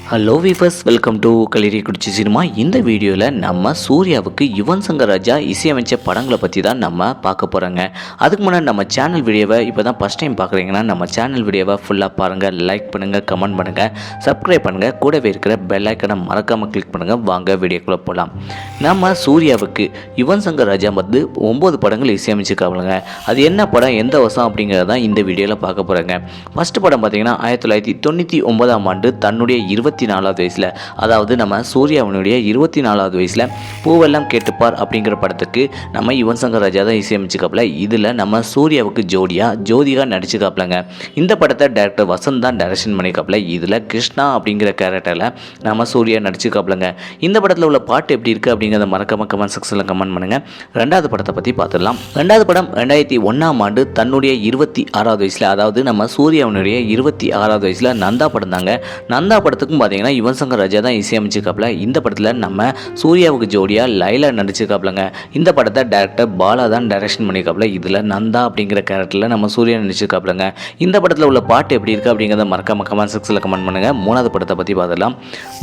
Hello viewers, welcome to Kalirikkurichi cinema. இந்த வீடியோவில் நம்ம சூர்யாவுக்கு யுவன் சங்கர் ராஜா இசையமைச்ச படங்களை பற்றி தான் நம்ம பார்க்க போகிறோங்க. அதுக்கு முன்னாடி நம்ம சேனல் வீடியோவை இப்போ தான் ஃபஸ்ட் டைம் பார்க்குறீங்கன்னா நம்ம சேனல் வீடியோவை ஃபுல்லாக பாருங்கள், லைக் பண்ணுங்கள், கமெண்ட் பண்ணுங்கள், சப்ஸ்கிரைப் பண்ணுங்கள், கூடவே இருக்கிற பெல் ஐக்கனை மறக்காமல் கிளிக் பண்ணுங்கள். வாங்க வீடியோக்குள்ளே போகலாம். நம்ம சூர்யாவுக்கு யுவன் சங்கர் ராஜா வந்து 9 படங்கள் இசையமைச்சிருக்காங்க. அது என்ன படம், எந்த வருஷம் அப்படிங்கிறத தான் இந்த வீடியோவில் பார்க்க போகிறேங்க. ஃபஸ்ட்டு படம் பார்த்தீங்கன்னா 1999ஆம் ஆண்டு தன்னுடைய 24வது வயசில், அதாவது நம்ம சூர்யாவினுடைய 24வது வயசில் பூவெல்லாம் கேட்டுப்பார் அப்படிங்கிற படத்துக்கு நம்ம யுவன் சங்கர் ராஜா தான் இசையமைச்சிக்காப்புல. இதில் நம்ம சூர்யாவுக்கு ஜோதிகா நடிச்சுக்காப்புலங்க. இந்த படத்தை டைரக்டர் வசந்த் தான் டைரக்ஷன் பண்ணிக்காப்புல. இதில் கிருஷ்ணா அப்படிங்கிற கேரக்டரில் நம்ம சூர்யா நடிச்சுக்காப்புலங்க. இந்த படத்தில் உள்ள பாட்டு எப்படி இருக்குது அப்படிங்கிறத மறக்காம கமெண்ட் செக்ஷனில் கமெண்ட் பண்ணுங்கள். ரெண்டாவது படத்தை பற்றி பார்த்துடலாம். ரெண்டாவது படம் 2001ஆம் ஆண்டு தன்னுடைய 26வது வயசில், அதாவது நம்ம சூர்யாவினுடைய 26வது வயசில் நந்தா படம் தாங்க. நந்தா படத்துக்கும் பார்த்தீங்கன்னா யுவன் சங்கர் ராஜா தான் இசையமைச்சிருக்காப்புல. இந்த படத்தில் நம்ம சூர்யாவுக்கு ஜோடியாக லைலா நடிச்சிருக்காப்புலங்க. இந்த படத்தை டைரக்டர் பாலா தான் டைரக்ஷன் பண்ணியிருக்காப்புல. இதில் நந்தா அப்படிங்கிற கேரக்டரில் நம்ம சூர்யா நடிச்சிருக்காப்புலங்க. இந்த படத்தில் உள்ள பாட்டு எப்படி இருக்குது அப்படிங்கிறத மறக்காம கமெண்ட் செக்ஷனில் கமெண்ட் பண்ணுங்கள். மூணாவது படத்தை பற்றி பார்த்துடலாம்.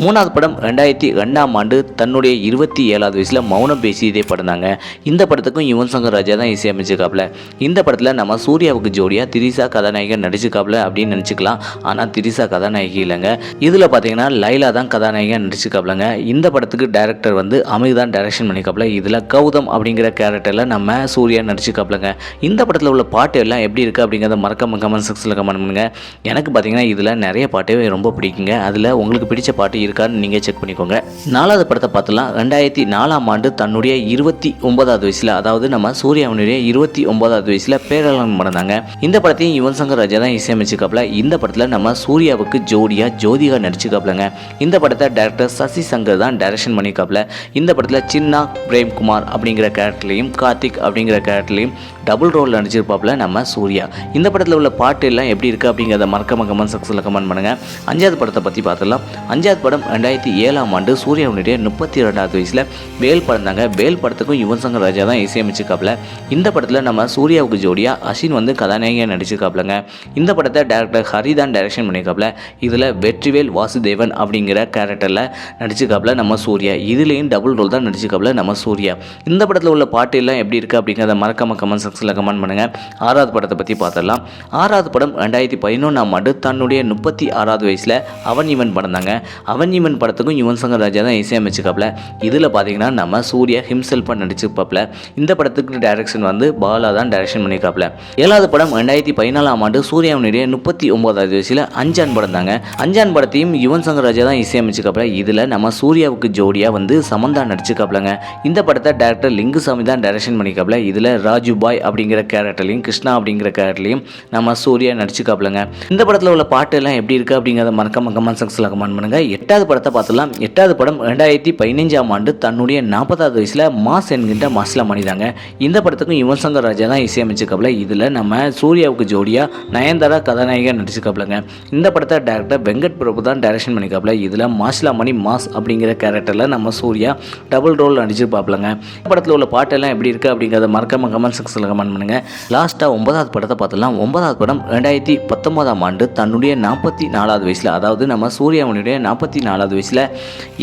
மூணாவது படம் 2002ஆம் ஆண்டு தன்னுடைய 27வது வயசில் மௌனம் பேசி இதே படம் தாங்க. இந்த படத்துக்கும் யுவன் சங்கர் ராஜா தான் இசையமைச்சிருக்காப்புல. இந்த படத்தில் நம்ம சூர்யாவுக்கு ஜோடியாக திரிசா கதாநாயகன் நடிச்சிருக்காப்புல அப்படின்னு நினச்சிக்கலாம். ஆனால் திரிசா கதாநாயகி இல்லைங்க. இதில் பார்த்தீங்கன்னா லைலா தான் கதாநாயகன் நடிச்சிருக்காப்புலங்க. இந்த படத்துக்கு டைரக்டர் வந்து அமிர் தான் டைரக்ஷன் பண்ணிக்காப்புல. இதில் கௌதம் அப்படிங்கிற கேரக்டரில் நம்ம சூர்யா நடிச்சிருக்காப்புலங்க. இந்த படத்தில் உள்ள பாட்டு எல்லாம் எப்படி இருக்குது அப்படிங்கிறத மறக்காம கமெண்ட் செக்ஷனில் கமெண்ட் பண்ணுங்க. எனக்கு பார்த்தீங்கன்னா இதில் நிறைய பாட்டே ரொம்ப பிடிக்குங்க. அதில் உங்களுக்கு பிடிச்ச பாட்டு இருக்கான்னு நீங்கள் செக் பண்ணிக்கோங்க. நாலாவது படத்தை பார்த்துலாம். 2004ஆம் ஆண்டு தன்னுடைய 29வது வயசில், அதாவது நம்ம சூர்யாவினுடைய 29வது வயசில் பேரளம் படம் தாங்க. இந்த படத்தையும் யுவன் சங்கர் ராஜா தான் இசையமைச்சிருக்காப்புல. இந்த படத்தில் நம்ம சூர்யாவுக்கு ஜோதிகா நடிச்சிருக்காப்புலங்க. இந்த படத்தை டைரக்டர் சசி சங்கர் தான் டைரக்ஷன் பண்ணியிருக்காப்புல. இந்த படத்தில் சின்னா பிரேம்குமார் அப்படிங்கிற கேரக்டர்லையும் கார்த்திக் அப்படிங்கிற கேரக்டர்லையும் டபுள் ரோல் நடிச்சிருப்பாப்புல நம்ம சூர்யா. இந்த படத்தில் உள்ள பாட்டு எல்லாம் எப்படி இருக்குது அப்படிங்கிறத மறக்காம கமெண்ட் செக்ஷனில் கமெண்ட் பண்ணுங்கள். அஞ்சாவது படத்தை பற்றி பார்த்துடலாம். அஞ்சாவது படம் 2007ஆம் ஆண்டு சூர்யாவுடைய 32வது வயசில் வேல் படம் தாங்க. வேல் படத்துக்கும் யுவன் சங்கர் ராஜா தான் இசையமைச்சிருக்காப்புல. இந்த படத்தில் நம்ம சூர்யாவுக்கு ஜோடியாக அசின் வந்து கதாநாயகன் நடிச்சிருக்காப்புலங்க. இந்த படத்தை டைரக்டர் ஹரி தான் டைரக்ஷன் பண்ணியிருக்காப்புல. இதில் வெற்றிவேல் வாசுதேவன் அப்படிங்கிற கேரக்டரில் நடிச்சிருக்காப்புல நம்ம சூர்யா. இதுலேயும் டபுள் ரோல் தான் நடிச்சிருக்காப்புல நம்ம சூர்யா. இந்த படத்தில் உள்ள பாட்டு எல்லாம் எப்படி இருக்குது அப்படிங்கிறத மறக்காம கமெண்ட் செக்ஷனில் கமெண்ட் பண்ணுங்கள். ஆறாவது படத்தை பற்றி பார்த்துடலாம். ஆறாவது படம் 2011ஆம் ஆண்டு தன்னுடைய 36வது வயசில் அவன் இவன் படம் தாங்க. அவன் இவன் படத்துக்கும் யுவன் சங்கர் ராஜா தான் இசையமைச்சிருக்காப்புல. இதில் பார்த்தீங்கன்னா நம்ம சூர்யா ஹிம்செல்ஃபாக நடிச்சிருப்பாப்புல. இந்த படத்துக்கு டைரக்ஷன் வந்து பாலா தான் டைரக்ஷன் பண்ணியிருக்காப்புல. ஏழாவது படம் 2014ஆம் ஆண்டு சூர்யாவினுடைய 39வது வயசில் அஞ்சான் படம் தாங்க. அஞ்சான் படத்தையும் யுவன் சங்கர் ராஜா தான் இசையமைச்சிருக்காப்புல. இதில் நம்ம சூர்யாவுக்கு ஜோடியாக வந்து சமந்தா நடிச்சிருக்காப்புலங்க. இந்த படத்தை டைரக்டர் லிங்குசாமி தான் டைரக்ஷன் பண்ணியிருக்காப்புல. இதில் ராஜு பாய் அப்படிங்கிற கேரக்டர்லையும் கிருஷ்ணா அப்படிங்கிற கேரக்டர்லையும் நம்ம சூர்யா நடிச்சிருக்காப்புலங்க. இந்த படத்தில் உள்ள பாட்டு எல்லாம் எப்படி இருக்குது அப்படிங்கிறத மறக்காம கமெண்ட் செக்ஷனில் கமெண்ட் பண்ணுங்கள். எட்டாவது படத்தை பார்த்துலாம். எட்டாவது படம் 2015ஆம் ஆண்டு தன்னுடைய 40வது வயசில் மாஸ் என்கின்ற மாசில மணி தாங்க. இந்த படத்துக்கும் யுவன் சங்கர் ராஜா தான் இசையமைச்சிருக்காப்புல. இதில் நம்ம சூர்யாவுக்கு ஜோடியாக நயன்தாரா கதாநாயகன் நடிச்சிருக்காப்புலங்க. இந்த படத்தை டைரக்டர் வெங்கட் பிரபு தான் டைரக்ஷன் பண்ணிக்காப்புல. இதில் மாசிலா மணி மாஸ் அப்படிங்கிற கேரக்டரில் நம்ம சூர்யா டபுள் ரோல் நடிச்சிருப்பாப்புலங்க. இந்த படத்தில் உள்ள பாட்டெல்லாம் எப்படி இருக்குது அப்படிங்கிறத மறக்காம கமெண்ட் செக்ஷனில் கமெண்ட் பண்ணுங்கள். லாஸ்ட்டாக 9வது படத்தை பார்த்துலாம். 9வது படம் 2019ஆம் ஆண்டு தன்னுடைய 44வது வயசில், அதாவது நம்ம சூர்யாவுடைய 44வது வயசில்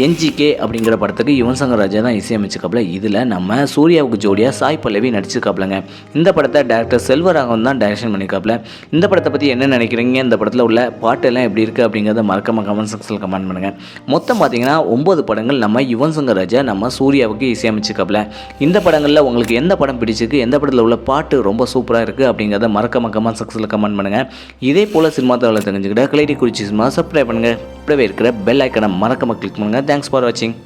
என்ஜிகே அப்படிங்கிற படத்துக்கு யுவன் சங்கர் ராஜா தான் இசையமைச்சிருக்காப்புல. இதில் நம்ம சூர்யாவுக்கு ஜோடியாக சாய் பல்லவி நடிச்சிருக்காப்புலங்க. இந்த படத்தை டைரக்டர் செல்வராகவன் தான் டைரக்ஷன் பண்ணியிருக்காப்புல. இந்த படத்தை பற்றி என்ன நினைக்கிறீங்க, இந்த படத்தில் உள்ள பாட்டெல்லாம் எப்படி இருக்குது அப்படிங்கிறத மறக்காம கமெண்ட் செக்ஷனில் கமெண்ட் பண்ணுங்கள். மொத்தம் பார்த்தீங்கன்னா 9 படங்கள் நம்ம யுவன் சங்கர் ராஜா நம்ம சூர்யாவுக்கு இசையமைச்சிருக்காப்புல. இந்த படங்களில் உங்களுக்கு எந்த படம் பிடிச்சிருக்கு, எந்த படத்தில் உள்ள பாட்டு ரொம்ப சூப்பராக இருக்குது அப்படிங்கிறத மறக்காம கமெண்ட் செக்ஷனில் கமெண்ட் பண்ணுங்கள். இதே போல் சினிமா தகவலை தெரிஞ்சுக்கிட்ட கலிரிக்குறிச்சி சினிமா சப்ஸ்கிரைப் பண்ணுங்கள். இப்படியே இருக்கிற பெல் ஐக்கனை மறக்காம கிளிக் பண்ணுங்கள். தேங்க்ஸ் ஃபார் வாட்சிங்.